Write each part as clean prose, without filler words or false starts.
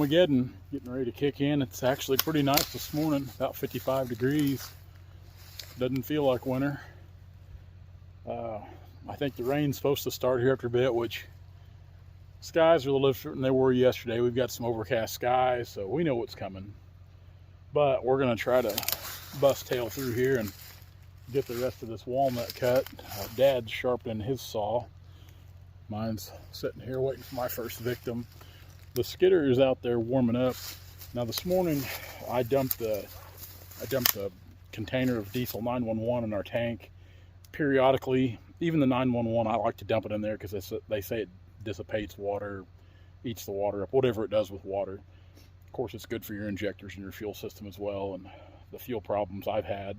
Armageddon getting ready to kick in. It's actually pretty nice this morning, about 55 degrees. Doesn't feel like winter. I think the rain's supposed to start here after a bit, which skies are a little different than they were yesterday. We've got some overcast skies, so we know what's coming. But we're going to try to bust tail through here and get the rest of this walnut cut. Dad's sharpening his saw. Mine's sitting here waiting for my first victim. The skidder is out there warming up. Now this morning I dumped a container of diesel 911 in our tank. Periodically, even the 911, I like to dump it in there because they say it dissipates water, eats the water up, whatever it does with water. Of course, it's good for your injectors and your fuel system as well. And the fuel problems I've had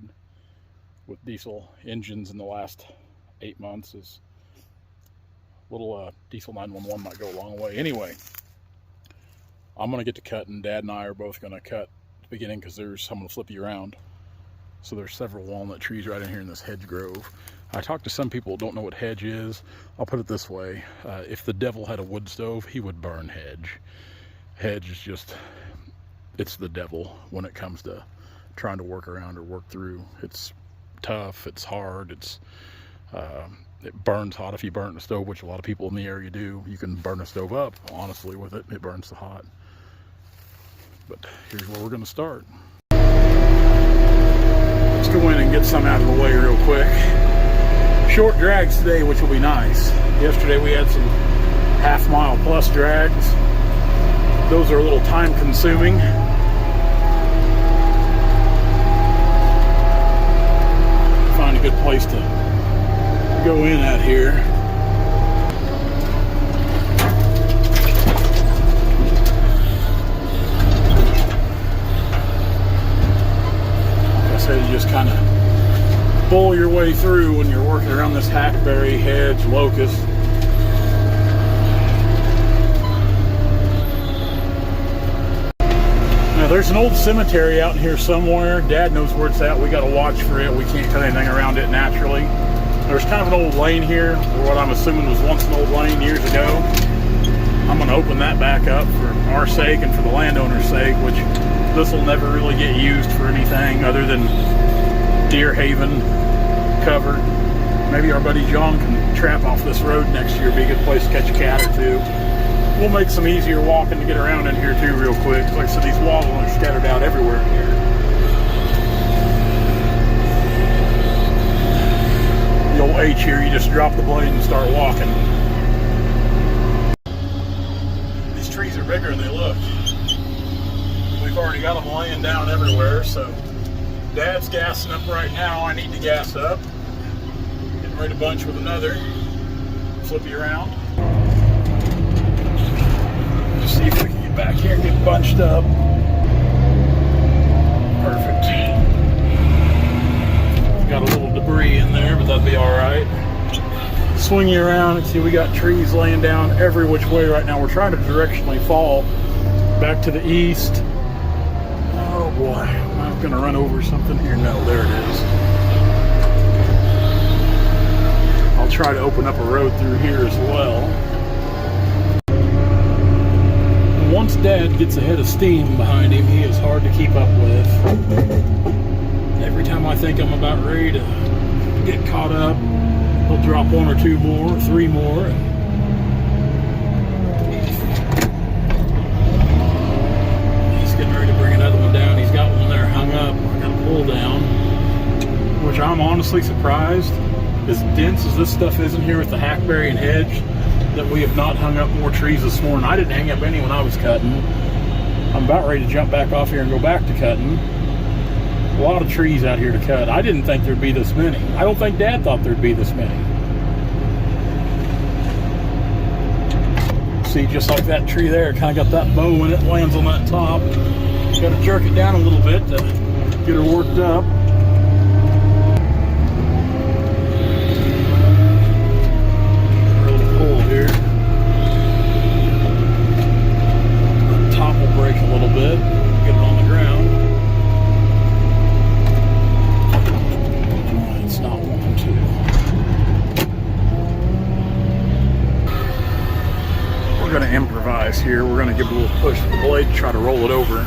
with diesel engines in the last 8 months is little diesel 911 might go a long way. Anyway, I'm going to get to cutting. Dad and I are both going to cut at the beginning because I'm going to flip you around. So there's several walnut trees right in here in this hedge grove. I talked to some people who don't know what hedge is. I'll put it this way. If the devil had a wood stove, he would burn hedge. Hedge is just, it's the devil when it comes to trying to work around or work through. It's tough, it's hard, it burns hot if you burn the stove, which a lot of people in the area do. You can burn a stove up, honestly, with it. It burns the hot. But here's where we're going to start. Let's go in and get some out of the way real quick. Short drags today, which will be nice. Yesterday we had some half-mile plus drags. Those are a little time consuming. Find a good place to go in at here. Like I said, you just kind of bull your way through when you're working around this hackberry, hedge, locust. Now there's an old cemetery out in here somewhere. Dad knows where it's at. We got to watch for it. We can't cut anything around it naturally. There's kind of an old lane here, or what I'm assuming was once an old lane years ago. I'm going to open that back up for our sake and for the landowner's sake, which this will never really get used for anything other than deer haven cover. Maybe our buddy John can trap off this road next year. Be a good place to catch a cat or two. We'll make some easier walking to get around in here too real quick. Like I said, these walls are scattered out everywhere in here. The old H here, you just drop the blade and start walking. These trees are bigger than they look. We've already got them laying down everywhere, so Dad's gassing up right now. I need to gas up. Getting ready to bunch with another. Flip you around. Let's see if we can get back here and get bunched up. Perfect. Got a little debris in there, but that'll be all right. Swing you around and see we got trees laying down every which way right now. We're trying to directionally fall back to the east. Oh boy, am I going to run over something here? No, there it is. I'll try to open up a road through here as well. Once Dad gets a head of steam behind him, he is hard to keep up with. Every time I think I'm about ready to get caught up, he'll drop one or two more, three more. He's getting ready to bring another one down. He's got one there hung up. I got to pull down, which I'm honestly surprised, as dense as this stuff is in here with the hackberry and hedge, that we have not hung up more trees this morning. I didn't hang up any when I was cutting. I'm about ready to jump back off here and go back to cutting. A lot of trees out here to cut. I didn't think there'd be this many. I don't think Dad thought there'd be this many. See, just like that tree there, kind of got that bow when it lands on that top. Got to jerk it down a little bit to get her worked up. Give her a little pull here. The top will break a little bit. Get it on the ground. It's not wanting to. We're going to improvise here. We're going to give it a little push with the blade try to roll it over.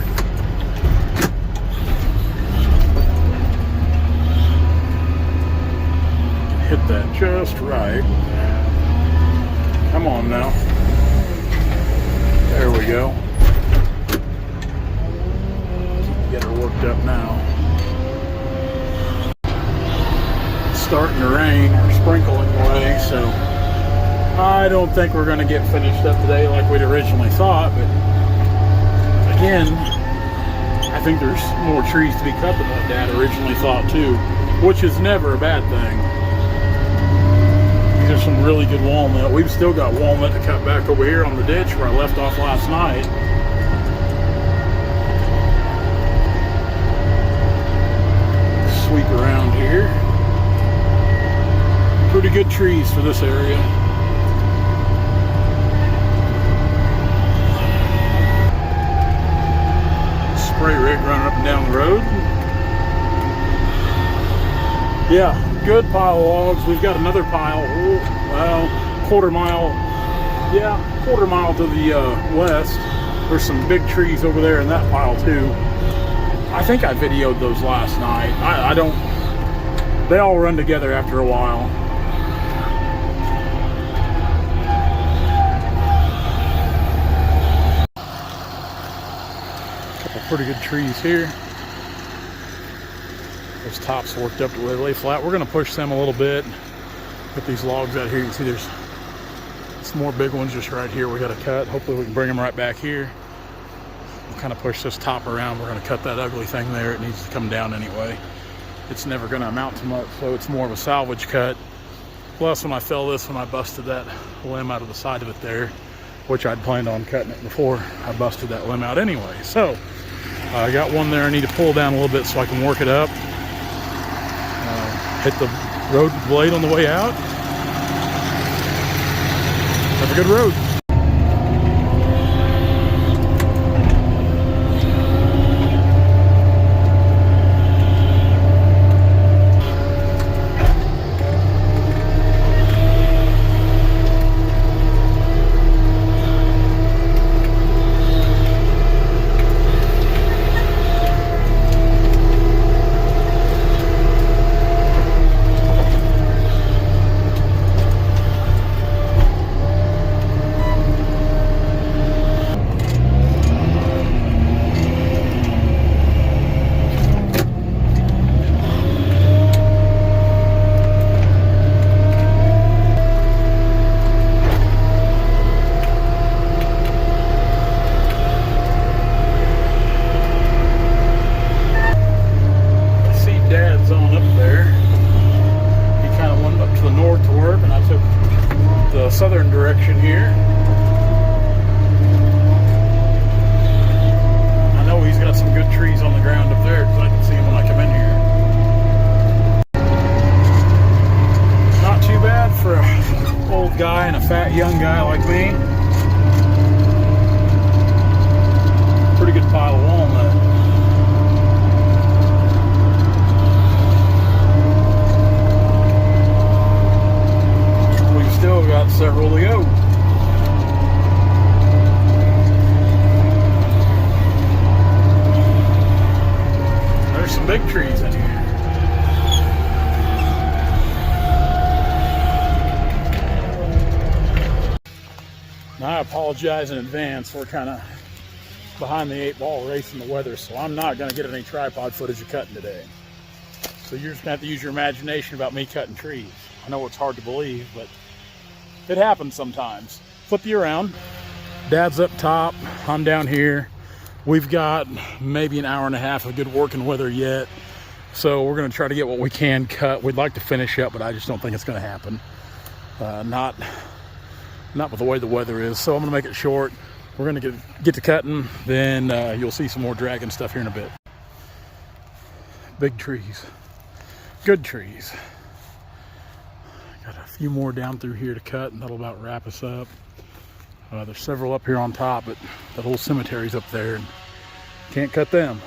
Hit that just right. Come on now. There we go. Get her worked up now. It's starting to rain or sprinkling away, so I don't think we're going to get finished up today like we'd originally thought, but again, I think there's more trees to be cut than what Dad originally thought too, which is never a bad thing. These are some really good walnut. We've still got walnut to cut back over here on the ditch where I left off last night. Sweep around here. Pretty good trees for this area. Spray rig running up and down the road. Yeah, good pile of logs. We've got another pile, well, quarter mile to the west. There's some big trees over there in that pile too. I think I videoed those last night. I don't, they all run together after a while. Couple pretty good trees here. Those tops worked up to where they lay flat. We're going to push them a little bit. Put these logs out here. You can see there's some more big ones just right here we got to cut. Hopefully we can bring them right back here. We'll kind of push this top around. We're going to cut that ugly thing there. It needs to come down anyway. It's never going to amount to much, so it's more of a salvage cut. Plus, when I fell this one, I busted that limb out of the side of it there, which I'd planned on cutting it before I busted that limb out anyway. So I got one there I need to pull down a little bit so I can work it up. Hit the road blade on the way out. Have a good road. Southern direction here. I know he's got some good trees on the ground up there because I can see them when I come in here. Not too bad for an old guy and a fat young guy like me. Pretty good pile of walnut. Still got several to go. There's some big trees in here. Now I apologize in advance. We're kind of behind the 8-ball racing the weather, so I'm not going to get any tripod footage of cutting today. So you're just going to have to use your imagination about me cutting trees. I know it's hard to believe, but it happens sometimes. Flip you around. Dad's up top. I'm down here. We've got maybe an hour and a half of good working weather yet. So we're going to try to get what we can cut. We'd like to finish up, but I just don't think it's going to happen. Not with the way the weather is. So I'm going to make it short. We're going to get to cutting. Then you'll see some more dragging stuff here in a bit. Big trees. Good trees. Got a few more down through here to cut, and that'll about wrap us up. There's several up here on top, but that whole cemetery's up there, and can't cut them.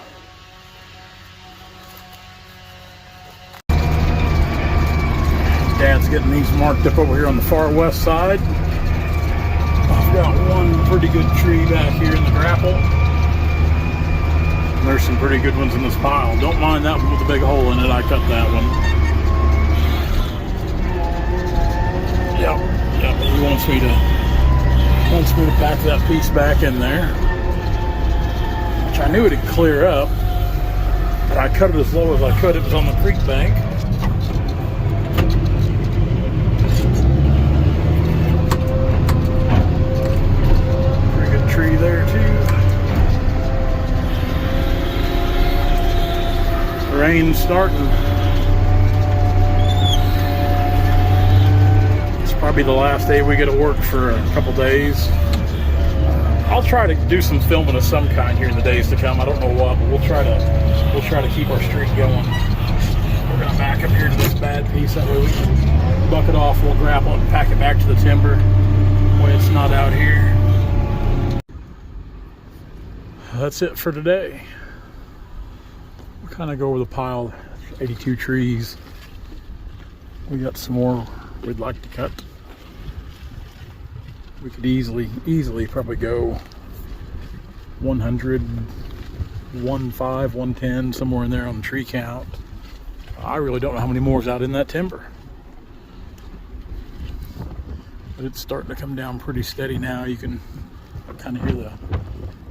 Dad's getting these marked up over here on the far west side. I've got one pretty good tree back here in the grapple. there's some pretty good ones in this pile. Don't mind that one with the big hole in it. I cut that one. Yep. He wants me to pack that piece back in there, which I knew it'd clear up, but I cut it as low as I could. It was on the creek bank. Pretty good tree there too. Rain's starting. It's probably the last day we get to work for a couple days. I'll try to do some filming of some kind here in the days to come. I don't know what, but we'll try to keep our streak going. We're gonna back up here to this bad piece, that way we can buck it off. We'll grapple it and pack it back to the timber when it's not out here. That's it for today. Kind of go over the pile. 82 trees. We got some more we'd like to cut. We could easily probably go 100, 15, 110, somewhere in there on the tree count. I really don't know how many more is out in that timber, but it's starting to come down pretty steady now. You can kind of hear the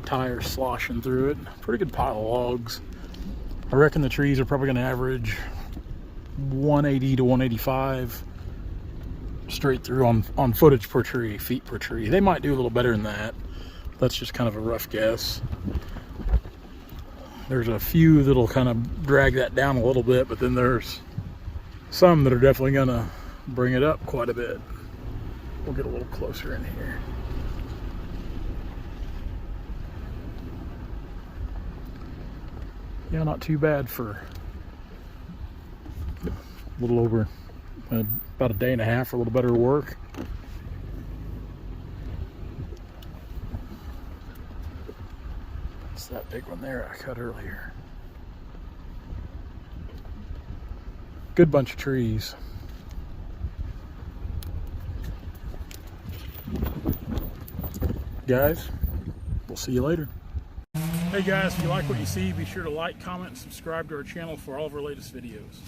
tires sloshing through it. Pretty good pile of logs. I reckon the trees are probably going to average 180 to 185 straight through on footage per tree, feet per tree. They might do a little better than that. That's just kind of a rough guess. There's a few that'll kind of drag that down a little bit, but then there's some that are definitely going to bring it up quite a bit. We'll get a little closer in here. Yeah, not too bad for a little over about a day and a half for a little better work. It's that big one there I cut earlier. Good bunch of trees. Guys, we'll see you later. Hey guys, if you like what you see, be sure to like, comment, and subscribe to our channel for all of our latest videos.